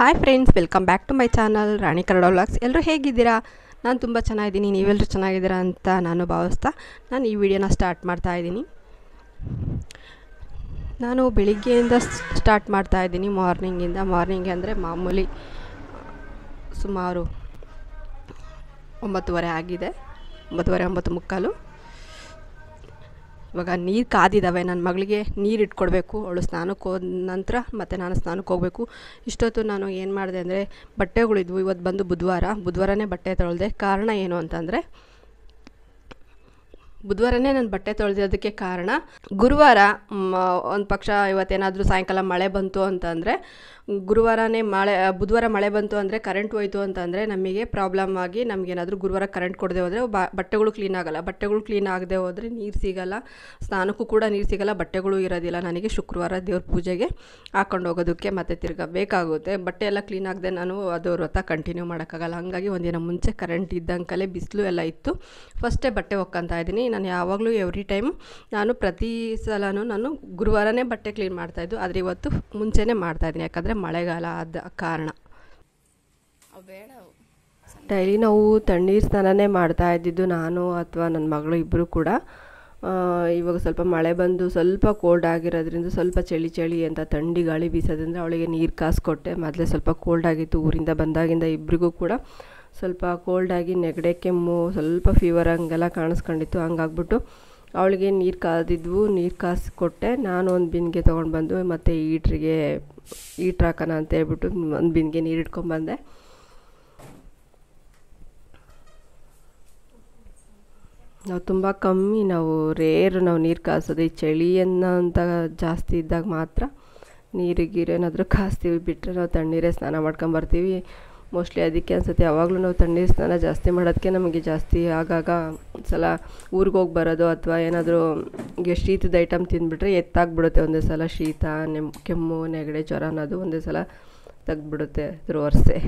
Hi friends, welcome back to my channel Rani Kannada vlogs. ಎಲ್ಲರೂ ಹೇಗಿದ್ದೀರಾ? ನಾನು ತುಂಬ ಚೆನ್ನಾಗಿದ್ದೀನಿ. ನೀವೆಲ್ಲರೂ ಚೆನ್ನಾಗಿದ್ದೀರಾ ಅಂತ ನಾನು ಭಾವಿಸ್ತಾ ನಾನು ಈ ವಿಡಿಯೋನ ಸ್ಟಾರ್ಟ್ ಮಾಡ್ತಾಯಿದ್ದೀನಿ. ನಾನು ಬೆಳಿಗ್ಗೆಯಿಂದ ಸ್ಟಾರ್ಟ್ ಮಾಡ್ತಾಯಿದ್ದೀನಿ. ಮಾರ್ನಿಂಗ್ ಅಂದರೆ ಮಾಮೂಲಿ ಸುಮಾರು 9:30 ಆಗಿದೆ. 9:30 ಇವಾಗ ನೀರು ಕಾದಿದ್ದಾವೆ. ನನ್ನ ಮಗಳಿಗೆ ನೀರು ಇಟ್ಕೊಡ್ಬೇಕು. ಅವಳು ಸ್ನಾನಕ್ಕೆ ಹೋದ ನಂತರ ಮತ್ತು ನಾನು ಸ್ನಾನಕ್ಕೆ ಹೋಗಬೇಕು. ಇಷ್ಟೊತ್ತು ನಾನು ಏನು ಮಾಡಿದೆ ಅಂದರೆ ಬಟ್ಟೆಗಳಿದ್ವು. ಇವತ್ತು ಬಂದು ಬುಧವಾರನೇ ಬಟ್ಟೆ ತೊಳೆದೆ. ಕಾರಣ ಏನು ಅಂತಂದರೆ ಬುಧವಾರನೇ ನಾನು ಬಟ್ಟೆ ತೊಳೆದಿರೋದಕ್ಕೆ ಕಾರಣ, ಗುರುವಾರ ಒಂದು ಪಕ್ಷ ಇವತ್ತೇನಾದರೂ ಸಾಯಂಕಾಲ ಮಳೆ ಬಂತು ಅಂತಂದರೆ ಬುಧವಾರ ಮಳೆ ಬಂತು ಅಂದರೆ ಕರೆಂಟ್ ಹೋಯ್ತು ಅಂತಂದರೆ ನಮಗೆ ಪ್ರಾಬ್ಲಮ್ ಆಗಿ ನಮಗೇನಾದರೂ ಗುರುವಾರ ಕರೆಂಟ್ ಕೊಡದೆ ಹೋದರೆ ಬಟ್ಟೆಗಳು ಕ್ಲೀನ್ ಆಗೋಲ್ಲ. ಬಟ್ಟೆಗಳು ಕ್ಲೀನ್ ಆಗದೆ ಹೋದರೆ ನೀರು ಸಿಗೋಲ್ಲ, ಸ್ನಾನಕ್ಕೂ ಕೂಡ ನೀರು ಸಿಗೋಲ್ಲ, ಬಟ್ಟೆಗಳು ಇರೋದಿಲ್ಲ. ನನಗೆ ಶುಕ್ರವಾರ ದೇವ್ರ ಪೂಜೆಗೆ ಹಾಕ್ಕೊಂಡು ಹೋಗೋದಕ್ಕೆ ಮತ್ತು ತಿರ್ಗಾ ಬೇಕಾಗುತ್ತೆ. ಬಟ್ಟೆ ಎಲ್ಲ ಕ್ಲೀನ್ ಆಗದೆ ನಾನು ಅದು ವ್ರತ ಕಂಟಿನ್ಯೂ ಮಾಡೋಕ್ಕಾಗಲ್ಲ. ಹಾಗಾಗಿ ಒಂದಿನ ಮುಂಚೆ ಕರೆಂಟ್ ಇದ್ದಂಕಲೇ ಬಿಸಿಲು ಎಲ್ಲ ಇತ್ತು, ಫಸ್ಟೇ ಬಟ್ಟೆ ಒಕ್ಕಂತ ಇದ್ದೀನಿ. ನಾನು ಯಾವಾಗಲೂ ಎವ್ರಿ ಟೈಮ್ ಪ್ರತಿ ಸಲನೂ ನಾನು ಗುರುವಾರನೇ ಬಟ್ಟೆ ಕ್ಲೀನ್ ಮಾಡ್ತಾಯಿದ್ದು, ಆದರೆ ಇವತ್ತು ಮುಂಚೆನೇ ಮಾಡ್ತಾಯಿದ್ದೀನಿ. ಯಾಕಂದರೆ ಮಳೆಗಾಲ ಆದ ಕಾರಣ ಡೈಲಿ ನಾವು ತಣ್ಣೀರು ಸ್ನಾನನೇ ಮಾಡ್ತಾ ಇದ್ದಿದ್ದು, ನಾನು ಅಥವಾ ನನ್ನ ಮಗಳು ಇಬ್ಬರು ಕೂಡ. ಇವಾಗ ಸ್ವಲ್ಪ ಮಳೆ ಬಂದು ಸ್ವಲ್ಪ ಕೋಲ್ಡ್ ಆಗಿರೋದ್ರಿಂದ, ಸ್ವಲ್ಪ ಚಳಿ ಅಂತ ಥಂಡಿ ಗಾಳಿ ಬೀಸೋದ್ರಿಂದ ಅವಳಿಗೆ ನೀರು ಕಾಸಿಕೊಟ್ಟೆ. ಮೊದಲೇ ಸ್ವಲ್ಪ ಕೋಲ್ಡ್ ಆಗಿತ್ತು, ಊರಿಂದ ಬಂದಾಗಿಂದ ಇಬ್ಬರಿಗೂ ಕೂಡ ಸ್ವಲ್ಪ ಕೋಲ್ಡಾಗಿ ನೆಗಡೆ, ಕೆಮ್ಮು, ಸ್ವಲ್ಪ ಫೀವರ್ ಹಂಗೆಲ್ಲ ಕಾಣಿಸ್ಕೊಂಡಿತ್ತು. ಹಂಗಾಗ್ಬಿಟ್ಟು ಅವಳಿಗೆ ನೀರು ಕಾಸಿಕೊಟ್ಟೆ. ನಾನು ಒಂದು ಬಿನ್ಗೆ ತೊಗೊಂಡು ಬಂದು ಮತ್ತು ಹೀಟ್ರ್ ಹಾಕೋಣ ಅಂತ ಹೇಳ್ಬಿಟ್ಟು ಒಂದು ಬಿನ್ಗೆ ನೀರು ಇಟ್ಕೊಂಡ್ಬಂದೆ. ನಾವು ತುಂಬ ಕಮ್ಮಿ, ರೇರು ನೀರು ಕಾಸೋದು. ಈ ಚಳಿ ಅಂತ ಜಾಸ್ತಿ ಇದ್ದಾಗ ಮಾತ್ರ ಏನಾದರೂ ಕಾಸ್ತೀವಿ, ಬಿಟ್ಟರೆ ನಾವು ತಣ್ಣೀರೇ ಸ್ನಾನ ಮಾಡ್ಕೊಂಬರ್ತೀವಿ. ಮೋಸ್ಟ್ಲಿ ಅದಕ್ಕೆ ಅನಿಸುತ್ತೆ ಯಾವಾಗಲೂ ನಾವು ತಣ್ಣೀರು ಸ್ನಾನ ಜಾಸ್ತಿ ಮಾಡೋದಕ್ಕೆ ನಮಗೆ ಜಾಸ್ತಿ ಆಗಾಗ ಸಲ ಊರಿಗೆ ಹೋಗಿ ಬರೋದು ಅಥವಾ ಏನಾದರೂ ಶೀತದ ಐಟಮ್ ತಿಂದುಬಿಟ್ರೆ ಎತ್ತಾಗ್ಬಿಡುತ್ತೆ. ಒಂದೇ ಸಲ ಶೀತ, ಕೆಮ್ಮು, ನೆಗಡೆ, ಜ್ವರ ಅನ್ನೋದು ಒಂದೇ ಸಲ ತೆಗ್ದುಬಿಡುತ್ತೆ ಅದ್ರ ವರ್ಷೆ.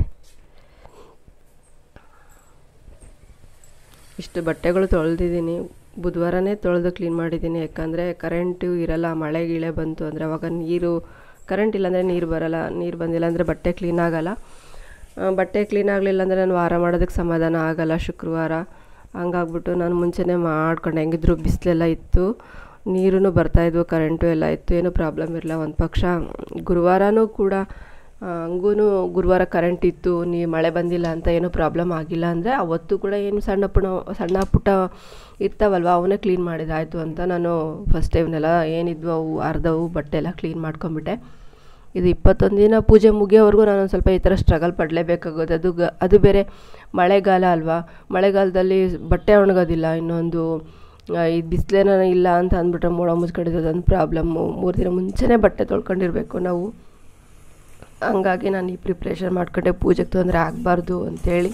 ಇಷ್ಟು ಬಟ್ಟೆಗಳು ತೊಳೆದಿದ್ದೀನಿ. ಬುಧವಾರನೇ ತೊಳೆದು ಕ್ಲೀನ್ ಮಾಡಿದ್ದೀನಿ. ಯಾಕಂದರೆ ಕರೆಂಟು ಇರಲ್ಲ, ಮಳೆ ಗಿಳೆ ಬಂತು ಅಂದರೆ ಅವಾಗ ಕರೆಂಟ್ ಇಲ್ಲಾಂದರೆ ನೀರು ಬರೋಲ್ಲ, ನೀರು ಬಂದಿಲ್ಲ ಅಂದರೆ ಬಟ್ಟೆ ಕ್ಲೀನ್ ಆಗೋಲ್ಲ. ಬಟ್ಟೆ ಕ್ಲೀನ್ ಆಗಲಿಲ್ಲ ಅಂದರೆ ನಾನು ವಾರ ಮಾಡೋದಕ್ಕೆ ಸಮಾಧಾನ ಆಗೋಲ್ಲ ಶುಕ್ರವಾರ. ಹಂಗಾಗ್ಬಿಟ್ಟು ನಾನು ಮುಂಚೆನೇ ಮಾಡ್ಕೊಂಡು, ಹೆಂಗಿದ್ರು ಬಿಸಿಲೆಲ್ಲ ಇತ್ತು, ನೀರೂ ಬರ್ತಾಯಿದ್ವು, ಕರೆಂಟು ಎಲ್ಲ ಇತ್ತು, ಏನೂ ಪ್ರಾಬ್ಲಮ್ ಇರಲ್ಲ. ಒಂದು ಪಕ್ಷ ಗುರುವಾರನೂ ಕೂಡ ಗುರುವಾರ ಕರೆಂಟ್ ಇತ್ತು, ಮಳೆ ಬಂದಿಲ್ಲ ಅಂತ ಏನೂ ಪ್ರಾಬ್ಲಮ್ ಆಗಿಲ್ಲ ಅಂದರೆ ಅವತ್ತು ಕೂಡ ಏನು ಸಣ್ಣ ಪುಟ್ಟ ಇರ್ತಾವಲ್ವ, ಅವನ್ನೇ ಕ್ಲೀನ್ ಮಾಡಿದಾಯಿತು ಅಂತ ನಾನು ಫಸ್ಟ್ ಟೈಮ್ನೆಲ್ಲ ಏನಿದ್ವು ಅವು ಅರ್ಧವು ಬಟ್ಟೆ ಎಲ್ಲ ಕ್ಲೀನ್ ಮಾಡ್ಕೊಂಬಿಟ್ಟೆ. ಇದು 21 ದಿನ ಪೂಜೆ ಮುಗಿಯೋವರೆಗೂ ನಾನು ಒಂದು ಸ್ವಲ್ಪ ಈ ಥರ ಸ್ಟ್ರಗಲ್ ಪಡಲೇಬೇಕಾಗುತ್ತೆ. ಅದು ಬೇರೆ ಮಳೆಗಾಲ ಅಲ್ವಾ, ಮಳೆಗಾಲದಲ್ಲಿ ಬಟ್ಟೆ ಒಣಗೋದಿಲ್ಲ. ಇನ್ನೊಂದು ಈ ಬಿಸಿಲೇನ ಇಲ್ಲ ಅಂತ ಅಂದ್ಬಿಟ್ರೆ ಮೋಡ ಮುಚ್ಕೊಂಡಿದ್ದು ಅದೊಂದು ಪ್ರಾಬ್ಲಮ್ಮು. 3 ದಿನ ಮುಂಚೆನೇ ಬಟ್ಟೆ ತೊಳ್ಕೊಂಡಿರಬೇಕು ನಾವು. ಹಂಗಾಗಿ ನಾನು ಈ ಪ್ರಿಪ್ರೇಷನ್ ಮಾಡ್ಕೊಂಡೆ, ಪೂಜೆಗೆ ತೊಂದರೆ ಆಗಬಾರ್ದು ಅಂಥೇಳಿ.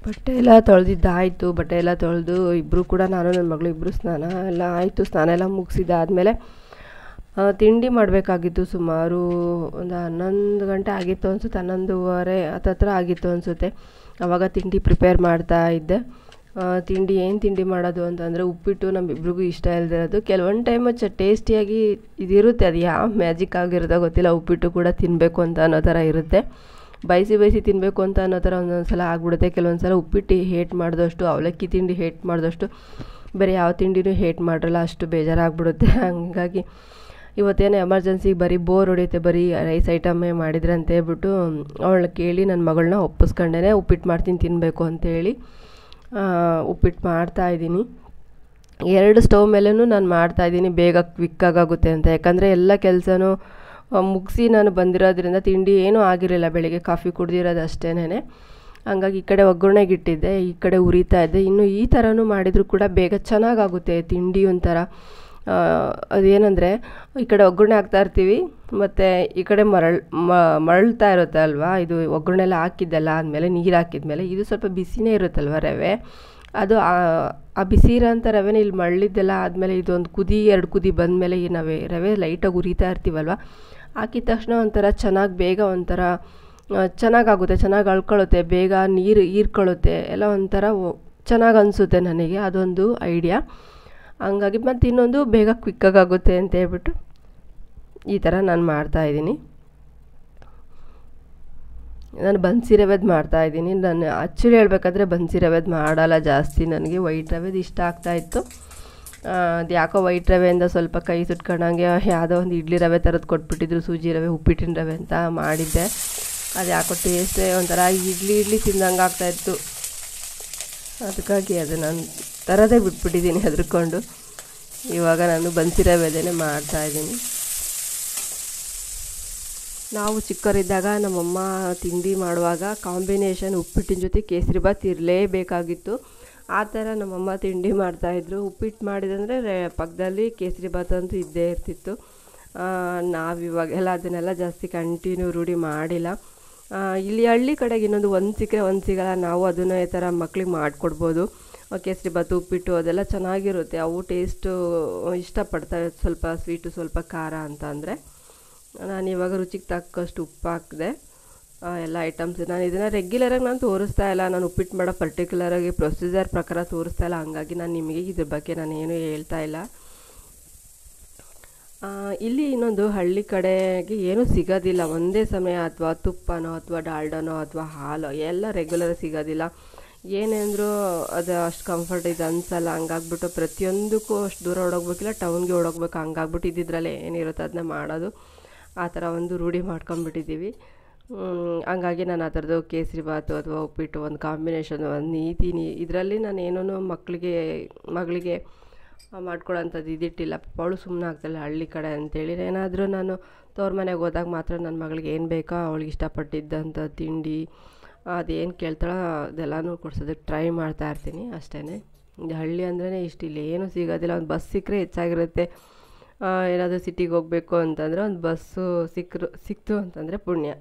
ಬಟ್ಟೆ ಎಲ್ಲ ತೊಳೆದಿದ್ದಾಯಿತು. ಬಟ್ಟೆ ಎಲ್ಲ ತೊಳೆದು ಇಬ್ಬರು ಕೂಡ, ನಾನು ನನ್ನ ಮಗಳು ಇಬ್ಬರು ಸ್ನಾನ ಎಲ್ಲ ಆಯಿತು. ಸ್ನಾನ ಎಲ್ಲ ಮುಗಿಸಿದಾದ್ಮೇಲೆ ತಿಂಡಿ ಮಾಡಬೇಕಾಗಿತ್ತು. ಸುಮಾರು ಒಂದು 11 ಗಂಟೆ ಆಗಿತ್ತು ಅನಿಸುತ್ತೆ, 11:30 ಹತ್ರ ಆಗಿತ್ತು ಅನಿಸುತ್ತೆ. ಆವಾಗ ತಿಂಡಿ ಪ್ರಿಪೇರ್ ಮಾಡ್ತಾ ಇದ್ದೆ. ಏನು ತಿಂಡಿ ಮಾಡೋದು ಅಂತಂದರೆ ಉಪ್ಪಿಟ್ಟು. ನಮ್ಮಿಬ್ರಿಗೂ ಇಷ್ಟ ಇಲ್ದಿರೋದು. ಕೆಲವೊಂದು ಟೈಮ್ ಟೇಸ್ಟಿಯಾಗಿ ಇದಿರುತ್ತೆ, ಅದು ಯಾವ ಮ್ಯಾಜಿಕ್ ಆಗಿರೋದೋ ಗೊತ್ತಿಲ್ಲ, ಉಪ್ಪಿಟ್ಟು ಕೂಡ ತಿನ್ನಬೇಕು ಅಂತ ಅನ್ನೋ ಥರ ಇರುತ್ತೆ. ಬಯಸಿ ತಿನ್ನಬೇಕು ಅಂತ ಅನ್ನೋ ಥರ ಒಂದೊಂದು ಸಲ ಆಗ್ಬಿಡುತ್ತೆ. ಕೆಲವೊಂದು ಸಲ ಉಪ್ಪಿಟ್ಟು ಹೇಟ್ ಮಾಡಿದಷ್ಟು, ಅವಲಕ್ಕಿ ತಿಂಡಿ ಹೇಟ್ ಮಾಡಿದಷ್ಟು ಬೇರೆ ಯಾವ ತಿಂಡಿನೂ ಹೇಟ್ ಮಾಡಿರಲ್ಲ, ಅಷ್ಟು ಬೇಜಾರಾಗ್ಬಿಡುತ್ತೆ. ಹಂಗಾಗಿ ಇವತ್ತೇನೋ ಎಮರ್ಜೆನ್ಸಿಗೆ ಬರೀ ಬೋರ್ ಹೊಡೆಯುತ್ತೆ, ಬರೀ ರೈಸ್ ಐಟಮೇ ಮಾಡಿದ್ರೆ ಅಂತ ಹೇಳ್ಬಿಟ್ಟು ಅವಳನ್ನ ಕೇಳಿ ನನ್ನ ಮಗಳನ್ನ ಒಪ್ಪಿಸ್ಕೊಂಡೇ ಉಪ್ಪಿಟ್ಟು ಮಾಡ್ತೀನಿ ತಿನ್ನಬೇಕು ಅಂತೇಳಿ ಉಪ್ಪಿಟ್ಟು ಮಾಡ್ತಾಯಿದ್ದೀನಿ. 2 ಸ್ಟವ್ ಮೇಲೂ ನಾನು ಮಾಡ್ತಾಯಿದ್ದೀನಿ, ಬೇಗ ಕ್ವಿಕ್ಕಾಗುತ್ತೆ ಅಂತ. ಯಾಕಂದರೆ ಎಲ್ಲ ಕೆಲಸನೂ ಮುಗಿಸಿ ನಾನು ಬಂದಿರೋದ್ರಿಂದ ತಿಂಡಿ ಏನೂ ಆಗಿರಲಿಲ್ಲ, ಬೆಳಗ್ಗೆ ಕಾಫಿ ಕುಡ್ದಿರೋದು ಅಷ್ಟೇನೆ. ಹಂಗಾಗಿ ಈ ಕಡೆ ಒಗ್ಗರಣೆಗೆ ಇಟ್ಟಿದ್ದೆ, ಈ ಕಡೆ ಉರಿತಾ ಇದ್ದೆ. ಇನ್ನು ಈ ಥರನೂ ಮಾಡಿದರೂ ಕೂಡ ಬೇಗ ಚೆನ್ನಾಗಾಗುತ್ತೆ ತಿಂಡಿ. ಒಂಥರ ಅದೇನೆಂದರೆ ಈ ಕಡೆ ಒಗ್ಗರಣೆ ಹಾಕ್ತಾಯಿರ್ತೀವಿ ಮತ್ತು ಈ ಕಡೆ ಮರಳ್ತಾ ಇರುತ್ತೆ ಅಲ್ವಾ. ಇದು ಒಗ್ಗರಣೆ ಎಲ್ಲ ಹಾಕಿದ್ದೆಲ್ಲ ಆದಮೇಲೆ, ನೀರು ಹಾಕಿದ್ಮೇಲೆ ಇದು ಸ್ವಲ್ಪ ಬಿಸಿನೇ ಇರುತ್ತಲ್ವ ರವೆ, ಅದು ಆ ಬಿಸಿ ಇರೋಂಥ ರವೆನ ಇಲ್ಲಿ ಮರಳಿದ್ದೆಲ್ಲ ಆದಮೇಲೆ ಇದೊಂದು 2 ಕುದಿ ಬಂದಮೇಲೆ ರವೆ ಲೈಟಾಗಿ ಉರಿತಾ ಇರ್ತೀವಲ್ವ, ಹಾಕಿದ ತಕ್ಷಣ ಒಂಥರ ಚೆನ್ನಾಗಿ ಬೇಗ ಒಂಥರ ಚೆನ್ನಾಗಾಗುತ್ತೆ, ಚೆನ್ನಾಗಿ ಅಳ್ಕೊಳ್ಳುತ್ತೆ, ಬೇಗ ನೀರು ಹೀರ್ಕೊಳ್ಳುತ್ತೆ ಎಲ್ಲ ಒಂಥರ ಚೆನ್ನಾಗಿ ಅನಿಸುತ್ತೆ ನನಗೆ, ಅದೊಂದು ಐಡಿಯಾ. ಹಂಗಾಗಿ ಮತ್ತು ಇನ್ನೊಂದು ಬೇಗ ಕ್ವಿಕ್ಕಾಗಿ ಆಗುತ್ತೆ ಅಂತ ಹೇಳ್ಬಿಟ್ಟು ಈ ಥರ ನಾನು ಮಾಡ್ತಾಯಿದ್ದೀನಿ. ನಾನು ಬನ್ಸಿ ರವೆದು ಮಾಡ್ತಾಯಿದ್ದೀನಿ. ನಾನು ಆ್ಯಕ್ಚುಲಿ ಹೇಳ್ಬೇಕಾದ್ರೆ ಬನ್ಸಿ ರವೆದು ಮಾಡಲ್ಲ ಜಾಸ್ತಿ, ನನಗೆ ವೈಟ್ ರವೆದು ಇಷ್ಟ ಆಗ್ತಾಯಿತ್ತು. ಅದು ಯಾಕೋ ವೈಟ್ ರವೆಯಿಂದ ಸ್ವಲ್ಪ ಕೈ ಸುಟ್ಕೊಂಡಂಗೆ ಯಾವುದೋ ಒಂದು ಇಡ್ಲಿ ರವೆ ಥರದ್ದು ಕೊಟ್ಬಿಟ್ಟಿದ್ರು, ಸೂಜಿ ರವೆ, ಉಪ್ಪಿಟ್ಟಿನ ರವೆ ಅಂತ ಮಾಡಿದ್ದೆ. ಅದು ಯಾಕೋ ಟೇಸ್ಟೇ ಒಂಥರ ಇಡ್ಲಿ ತಿಂದಂಗೆ ಆಗ್ತಾಯಿತ್ತು. ಅದಕ್ಕಾಗಿ ಅದು ನಾನು ತರದೇ ಬಿಟ್ಬಿಟ್ಟಿದ್ದೀನಿ ಹೆದರ್ಕೊಂಡು. ಇವಾಗ ನಾನು ಬನ್ಸಿ ರವೆದೇ ಮಾಡ್ತಾಯಿದ್ದೀನಿ. ನಾವು ಚಿಕ್ಕವರಿದ್ದಾಗ ನಮ್ಮಮ್ಮ ತಿಂಡಿ ಮಾಡುವಾಗ ಕಾಂಬಿನೇಷನ್ ಉಪ್ಪಿಟ್ಟಿನ ಜೊತೆ ಕೇಸರಿಬಾತ್ ಇರಲೇಬೇಕಾಗಿತ್ತು. ಆ ಥರ ನಮ್ಮಮ್ಮ ತಿಂಡಿ ಮಾಡ್ತಾಯಿದ್ರು. ಉಪ್ಪಿಟ್ಟು ಮಾಡಿದಂದರೆ ಪಕ್ಕದಲ್ಲಿ ಕೇಸರಿಬಾತ್ ಅಂತೂ ಇದ್ದೇ ಇರ್ತಿತ್ತು. ನಾವಿವಾಗೆಲ್ಲ ಅದನ್ನೆಲ್ಲ ಜಾಸ್ತಿ ಕಂಟಿನ್ಯೂ ರೂಢಿ ಮಾಡಿಲ್ಲ. ಇಲ್ಲಿ ಹಳ್ಳಿ ಕಡೆಗೆ ಇನ್ನೊಂದು ಒಂದು ಸಿಕ್ಕರೆ ಒಂದು ಸಿಗಲ್ಲ. ನಾವು ಅದನ್ನು ಈ ಥರ ಮಕ್ಳಿಗೆ ಮಾಡಿಕೊಡ್ಬೋದು. ಕೇಸರಿಬಾತು, ಉಪ್ಪಿಟ್ಟು ಅದೆಲ್ಲ ಚೆನ್ನಾಗಿರುತ್ತೆ. ಅವು ಟೇಸ್ಟು ಇಷ್ಟಪಡ್ತವೆ, ಸ್ವಲ್ಪ ಸ್ವೀಟು ಸ್ವಲ್ಪ ಖಾರ ಅಂತ ಅಂದರೆ. ನಾನು ಇವಾಗ ರುಚಿಗೆ ತಕ್ಕಷ್ಟು ಉಪ್ಪು ಹಾಕಿದೆ ಎಲ್ಲ ಐಟಮ್ಸ್. ನಾನು ಇದನ್ನು ರೆಗ್ಯುಲರಾಗಿ ನಾನು ತೋರಿಸ್ತಾ ಇಲ್ಲ, ನಾನು ಉಪ್ಪಿಟ್ಟು ಮಾಡೋ ಪರ್ಟಿಕ್ಯುಲರಾಗಿ ಪ್ರೊಸೀಜರ್ ಪ್ರಕಾರ ತೋರಿಸ್ತಾ ಇಲ್ಲ. ಹಂಗಾಗಿ ನಾನು ನಿಮಗೆ ಇದ್ರ ಬಗ್ಗೆ ನಾನು ಏನೂ ಹೇಳ್ತಾ ಇಲ್ಲ. ಇಲ್ಲಿ ಇನ್ನೊಂದು ಹಳ್ಳಿ ಕಡೆಗೆ ಏನೂ ಸಿಗೋದಿಲ್ಲ ಒಂದೇ ಸಮಯ, ಅಥವಾ ತುಪ್ಪನೋ ಅಥವಾ ಡಾಲ್ಡನೋ ಅಥವಾ ಹಾಲು ಎಲ್ಲ ರೆಗ್ಯುಲರ್ ಸಿಗೋದಿಲ್ಲ. ಏನೆಂದರೂ ಅದು ಅಷ್ಟು ಕಂಫರ್ಟ್ ಇದು ಅನಿಸಲ್ಲ. ಹಂಗಾಗ್ಬಿಟ್ಟು ಪ್ರತಿಯೊಂದಕ್ಕೂ ಅಷ್ಟು ದೂರ ಓಡೋಗ್ಬೇಕಿಲ್ಲ, ಟೌನ್ಗೆ ಓಡೋಗ್ಬೇಕು. ಹಂಗಾಗ್ಬಿಟ್ಟು ಇದ್ದಿದ್ರಲ್ಲೇ ಏನಿರುತ್ತೆ ಅದನ್ನ ಮಾಡೋದು, ಆ ಥರ ಒಂದು ರೂಢಿ ಮಾಡ್ಕೊಂಬಿಟ್ಟಿದ್ದೀವಿ. ಹಂಗಾಗಿ ನಾನು ಆ ಥರದ್ದು ಕೇಸರಿಬಾತು ಅಥವಾ ಉಪ್ಪಿಟ್ಟು ಒಂದು ಕಾಂಬಿನೇಷನ್ ಒಂದು ಇದರಲ್ಲಿ ನಾನು ಏನೂ ಮಗಳಿಗೆ ಮಾಡ್ಕೊಳ್ಳೋಂಥದ್ದು ಇದಿಟ್ಟಿಲ್ಲ. ಅವಳು ಸುಮ್ಮನೆ ಆಗ್ತಾಳೆ ಹಳ್ಳಿ ಕಡೆ ಅಂತೇಳಿ. ಏನಾದರೂ ನಾನು ತವ್ರ ಮನೆಗೆ ಹೋದಾಗ ಮಾತ್ರ ನನ್ನ ಮಗಳಿಗೆ ಏನು ಬೇಕೋ ಅವಳಿಗೆ ಇಷ್ಟಪಟ್ಟಿದ್ದಂಥ ತಿಂಡಿ ಅದೇನು ಕೇಳ್ತಾಳೋ ಅದೆಲ್ಲನೂ ಕೊಡ್ಸೋದಕ್ಕೆ ಟ್ರೈ ಮಾಡ್ತಾಯಿರ್ತೀನಿ ಅಷ್ಟೇ. ಹಳ್ಳಿ ಅಂದ್ರೇ ಇಷ್ಟು, ಇಲ್ಲಿ ಏನೂ ಸಿಗೋದಿಲ್ಲ. ಒಂದು ಬಸ್ ಸಿಕ್ಕರೆ ಹೆಚ್ಚಾಗಿರುತ್ತೆ. ಏನಾದರೂ ಸಿಟಿಗೆ ಹೋಗಬೇಕು ಅಂತಂದರೆ ಒಂದು ಬಸ್ಸು ಸಿಕ್ತು ಅಂತಂದರೆ ಪುಣ್ಯ.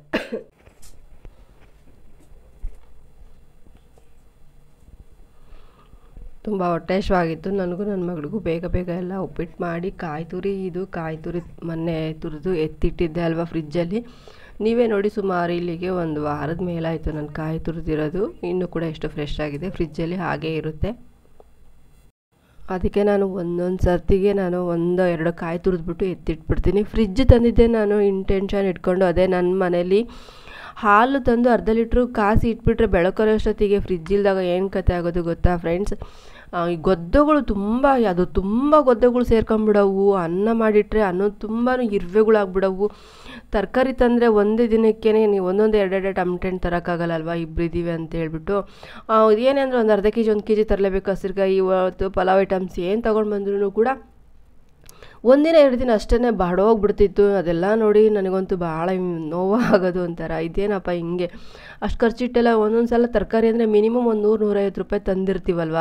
ತುಂಬ ಹೊಟ್ಟೆ ಹಸಿವಾಗಿತ್ತು ನನಗೂ ನನ್ನ ಮಗಳಿಗೂ. ಬೇಗ ಎಲ್ಲ ಉಪ್ಪಿಟ್ಟು ಮಾಡಿ ಕಾಯಿ ತುರಿ ಮೊನ್ನೆ ತುರಿದು ಎತ್ತಿಟ್ಟಿದ್ದೆ ಅಲ್ವಾ ಫ್ರಿಜ್ಜಲ್ಲಿ. ನೀವೇ ನೋಡಿ, ಸುಮಾರು ಇಲ್ಲಿಗೆ ಒಂದು ವಾರದ ಮೇಲಾಯಿತು ನಾನು ಕಾಯಿ ತುರಿದಿರೋದು. ಇನ್ನೂ ಕೂಡ ಎಷ್ಟು ಫ್ರೆಶ್ ಆಗಿದೆ, ಫ್ರಿಜ್ಜಲ್ಲಿ ಹಾಗೇ ಇರುತ್ತೆ. ಅದಕ್ಕೆ ನಾನು ಒಂದೊಂದು ಸರ್ತಿಗೆ ನಾನು 1-2 ಕಾಯಿ ತುರಿದ್ಬಿಟ್ಟು ಎತ್ತಿಟ್ಬಿಡ್ತೀನಿ. ಫ್ರಿಜ್ ತಂದಿದ್ದೆ ನಾನು ಇಂಟೆನ್ಷನ್ ಇಟ್ಕೊಂಡು. ಅದೇ ನನ್ನ ಮನೇಲಿ ಹಾಲು ತಂದು 1/2 ಲೀಟ್ರು ಕಾಸಿ ಇಟ್ಬಿಟ್ರೆ ಬೆಳಕರೋ ಅಷ್ಟೊತ್ತಿಗೆ ಫ್ರಿಜ್ ಇಲ್ದಾಗ ಏನು ಕತೆ ಆಗೋದು ಗೊತ್ತಾ ಫ್ರೆಂಡ್ಸ್? ಈ ಗೊದ್ದೆಗಳು ತುಂಬ ಗೊದ್ದೆಗಳು ಸೇರ್ಕೊಂಡ್ಬಿಡವು. ಅನ್ನ ಮಾಡಿಟ್ರೆ ಅನ್ನೋದು ತುಂಬಾ ಇರುವೆಗಳಾಗ್ಬಿಡವು. ತರಕಾರಿ ತಂದರೆ ಒಂದೇ ದಿನಕ್ಕೇ ನೀವು 1-2 ಟಮಟೆ ಹಣ್ಣು ತರೋಕ್ಕಾಗಲ್ಲ ಅಲ್ವಾ, ಇಬ್ಬರು ಇದ್ದೀವಿ ಅಂತ ಹೇಳ್ಬಿಟ್ಟು. ಏನೆಂದ್ರೆ ಒಂದು ಅರ್ಧ ಕೆಜಿ 1 ಕೆಜಿ ತರಲೇಬೇಕು. ಹಸಿರುಕಾಯಿ, ಇವತ್ತು ಪಲಾವ್ ಐಟಮ್ಸ್ ಏನು ತೊಗೊಂಡು ಬಂದ್ರೂ ಕೂಡ 1 ದಿನ 2 ದಿನ ಅಷ್ಟೇ ಬಾಡೋಗ್ಬಿಡ್ತಿತ್ತು. ಅದೆಲ್ಲ ನೋಡಿ ನನಗಂತೂ ಭಾಳ ನೋವಾಗೋದು ಒಂಥರ. ಇದೇನಪ್ಪ ಹಿಂಗೆ ಅಷ್ಟು ಖರ್ಚಿಟ್ಟೆಲ್ಲ ಒಂದೊಂದು ಸಲ ತರಕಾರಿ ಅಂದರೆ ಮಿನಿಮಮ್ ಒಂದು 100-150 ರೂಪಾಯಿ ತಂದಿರ್ತೀವಲ್ವ,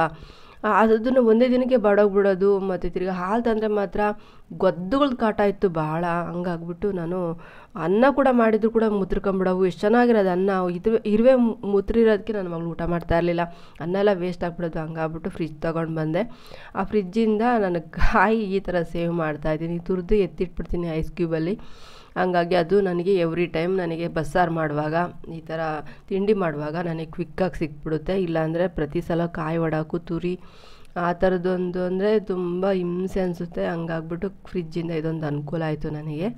ಅದನ್ನು ಒಂದೇ ದಿನಕ್ಕೆ ಬಾಡೋಗ್ಬಿಡೋದು. ಮತ್ತು ತಿರ್ಗಿ ಹಾಲು ತಂದರೆ ಮಾತ್ರ ಗೊದ್ದುಗಳ್ದು ಕಾಟ ಇತ್ತು ಭಾಳ. ಹಂಗಾಗ್ಬಿಟ್ಟು ನಾನು ಅನ್ನ ಕೂಡ ಮಾಡಿದ್ರು ಕೂಡ ಮುತ್ರ್ಕೊಂಬಿಡವು. ಎಷ್ಟು ಚೆನ್ನಾಗಿರೋದು ಅನ್ನ, ಇರುವೆ ಮುತ್ರಿರೋದಕ್ಕೆ ನನ್ನ ಮಗಳು ಊಟ ಮಾಡ್ತಾ ಇರಲಿಲ್ಲ. ಅನ್ನ ಎಲ್ಲ ವೇಸ್ಟ್ ಆಗಿಬಿಡೋದು. ಹಂಗಾಗ್ಬಿಟ್ಟು ಫ್ರಿಜ್ ತೊಗೊಂಡು ಬಂದೆ. ಆ ಫ್ರಿಜ್ಜಿಂದ ನಾನು ಕಾಯಿ ಈ ಥರ ಸೇವ್ ಮಾಡ್ತಾಯಿದ್ದೀನಿ. ತುರಿದು ಎತ್ತಿಟ್ಬಿಡ್ತೀನಿ ಐಸ್ ಕ್ಯೂಬಲ್ಲಿ. ಹಂಗಾಗಿ ಅದು ನನಗೆ ಎವ್ರಿ ಟೈಮ್ ನನಗೆ ಬಸ್ಸಾರು ಮಾಡುವಾಗ, ಈ ಥರ ತಿಂಡಿ ಮಾಡುವಾಗ ನನಗೆ ಕ್ವಿಕ್ಕಾಗಿ ಸಿಕ್ಬಿಡುತ್ತೆ. ಇಲ್ಲಾಂದರೆ ಪ್ರತಿ ಸಲ ಕಾಯಿ ಒಡಾಕು ತುರಿ ಆ ಥರದ್ದೊಂದು ಅಂದರೆ ತುಂಬ ಹಿಂಸೆ ಅನಿಸುತ್ತೆ. ಹಂಗಾಗ್ಬಿಟ್ಟು ಫ್ರಿಜ್ಜಿಂದ ಇದೊಂದು ಅನುಕೂಲ ಆಯಿತು ನನಗೆ.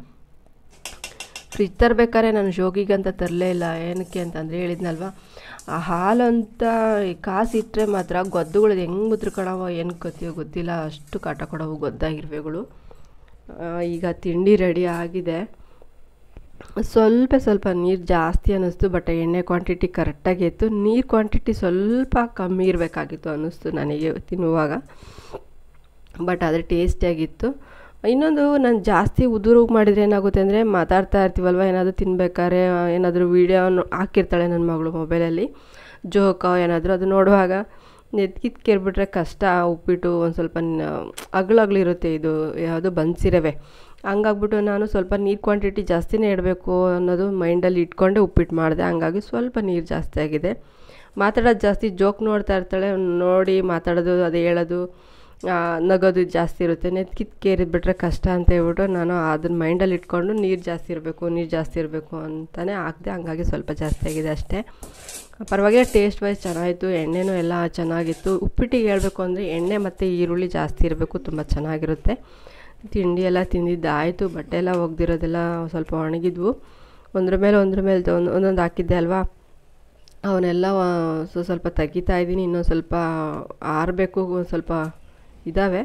ಫ್ರಿಜ್ ತರಬೇಕಾದ್ರೆ ನಾನು ಶೋಕಿಗಂತ ತರಲೇ ಇಲ್ಲ. ಏನಕ್ಕೆ ಅಂತಂದರೆ ಹೇಳಿದ್ನಲ್ವ, ಆ ಹಾಲಂತ ಕಾಸಿಟ್ಟರೆ ಮಾತ್ರ ಗೊದ್ದುಗಳು ಹೆಂಗೆ ಮುತ್ರ್ಕೊಳವೋ ಏನು ಕತ್ತಿಯೋ ಗೊತ್ತಿಲ್ಲ, ಅಷ್ಟು ಕಾಟ ಕೊಡವು ಗೊದ್ದಾಗಿರ್ವೆಗಳು. ಈಗ ತಿಂಡಿ ರೆಡಿ ಆಗಿದೆ. ಸ್ವಲ್ಪ ನೀರು ಜಾಸ್ತಿ ಅನ್ನಿಸ್ತು, ಬಟ್ ಎಣ್ಣೆ ಕ್ವಾಂಟಿಟಿ ಕರೆಕ್ಟಾಗಿ ಇತ್ತು. ನೀರು ಕ್ವಾಂಟಿಟಿ ಸ್ವಲ್ಪ ಕಮ್ಮಿ ಇರಬೇಕಾಗಿತ್ತು ಅನ್ನಿಸ್ತು ನನಗೆ ತಿನ್ನುವಾಗ, ಬಟ್ ಆದರೆ ಟೇಸ್ಟಿಯಾಗಿತ್ತು. ಇನ್ನೊಂದು, ನಾನು ಜಾಸ್ತಿ ಉದುರುಗಿ ಮಾಡಿದರೆ ಏನಾಗುತ್ತೆ ಅಂದರೆ, ಮಾತಾಡ್ತಾ ಇರ್ತೀವಲ್ವ, ಏನಾದರೂ ತಿನ್ಬೇಕಾದ್ರೆ ಏನಾದರೂ ವೀಡಿಯೋ ಹಾಕಿರ್ತಾಳೆ ನನ್ನ ಮಗಳು ಮೊಬೈಲಲ್ಲಿ, ಜೋಕೋ ಏನಾದರೂ, ಅದು ನೋಡುವಾಗ ಕೆರ್ಬಿಟ್ರೆ ಕಷ್ಟ. ಉಪ್ಪಿಟ್ಟು ಒಂದು ಸ್ವಲ್ಪ ಅಗಲಿರುತ್ತೆ, ಇದು ಯಾವುದು ಬನ್ಸಿರವೆ. ಹಂಗಾಗ್ಬಿಟ್ಟು ನಾನು ಸ್ವಲ್ಪ ನೀರು ಕ್ವಾಂಟಿಟಿ ಜಾಸ್ತಿನೇ ಇಡಬೇಕು ಅನ್ನೋದು ಮೈಂಡಲ್ಲಿ ಇಟ್ಕೊಂಡೆ ಉಪ್ಪಿಟ್ಟು ಮಾಡಿದೆ. ಹಂಗಾಗಿ ಸ್ವಲ್ಪ ನೀರು ಜಾಸ್ತಿ ಆಗಿದೆ. ಮಾತಾಡೋದು ಜಾಸ್ತಿ, ಜೋಕ್ ನೋಡ್ತಾ ಇರ್ತಾಳೆ, ನೋಡಿ ಮಾತಾಡೋದು, ಅದು ಹೇಳೋದು ನಗೋದು ಜಾಸ್ತಿ ಇರುತ್ತೆ. ಕೇರಿದ್ಬಿಟ್ರೆ ಕಷ್ಟ ಅಂತ ಹೇಳ್ಬಿಟ್ಟು ನಾನು ಅದನ್ನ ಮೈಂಡಲ್ಲಿ ಇಟ್ಕೊಂಡು ನೀರು ಜಾಸ್ತಿ ಇರಬೇಕು ಅಂತಲೇ ಹಾಕಿದೆ. ಹಂಗಾಗಿ ಸ್ವಲ್ಪ ಜಾಸ್ತಿ ಆಗಿದೆ ಅಷ್ಟೇ. ಪರವಾಗಿಲ್ಲ, ಟೇಸ್ಟ್ ವೈಸ್ ಚೆನ್ನಾಗಿತ್ತು. ಎಣ್ಣೆನೂ ಎಲ್ಲ ಚೆನ್ನಾಗಿತ್ತು. ಉಪ್ಪಿಟ್ಟಿಗೆ ಹೇಳಬೇಕು ಅಂದರೆ ಎಣ್ಣೆ ಮತ್ತು ಈರುಳ್ಳಿ ಜಾಸ್ತಿ ಇರಬೇಕು, ತುಂಬ ಚೆನ್ನಾಗಿರುತ್ತೆ. ತಿಂಡಿ ಎಲ್ಲ ತಿಂದಿದ್ದಾಯಿತು. ಬಟ್ಟೆ ಎಲ್ಲ ಒಗ್ದಿರೋದೆಲ್ಲ ಸ್ವಲ್ಪ ಒಣಗಿದ್ವು. ಒಂದ್ರ ಮೇಲೆ ಒಂದೊಂದು ಹಾಕಿದ್ದೆ ಅಲ್ವಾ, ಅವನ್ನೆಲ್ಲ ಸ್ವಲ್ಪ ತೆಗಿತಾ ಇದ್ದೀನಿ. ಇನ್ನೊಂದು ಸ್ವಲ್ಪ ಆರಬೇಕು, ಸ್ವಲ್ಪ ಇದ್ದಾವೆ.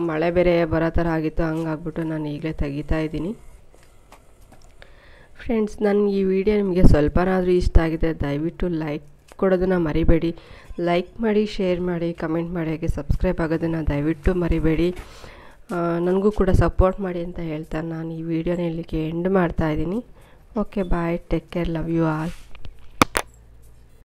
ಮಳೆ ಬೇರೆ ಬರೋ ಥರ ಆಗಿತ್ತು, ಹಂಗಾಗ್ಬಿಟ್ಟು ನಾನು ಈಗಲೇ ತೆಗಿತಾ ಇದ್ದೀನಿ. ಫ್ರೆಂಡ್ಸ್, ನನ್ನ ಈ ವಿಡಿಯೋ ನಿಮಗೆ ಸ್ವಲ್ಪನಾದರೂ ಇಷ್ಟ ಆಗಿದೆ ದಯವಿಟ್ಟು ಲೈಕ್ ಕೊಡೋದನ್ನು ಮರಿಬೇಡಿ. ಲೈಕ್ ಮಾಡಿ, ಶೇರ್ ಮಾಡಿ, ಕಮೆಂಟ್ ಮಾಡಿ, ಹಾಗೆ ಸಬ್ಸ್ಕ್ರೈಬ್ ಆಗೋದನ್ನು ದಯವಿಟ್ಟು ಮರಿಬೇಡಿ. ನನಗೂ ಕೂಡ ಸಪೋರ್ಟ್ ಮಾಡಿ ಅಂತ ಹೇಳ್ತಾ ನಾನು ಈ ವಿಡಿಯೋನ ಇಲ್ಲಿಗೆ ಎಂಡ್ ಮಾಡ್ತಾಯಿದ್ದೀನಿ. Okay, bye, take care, love you all.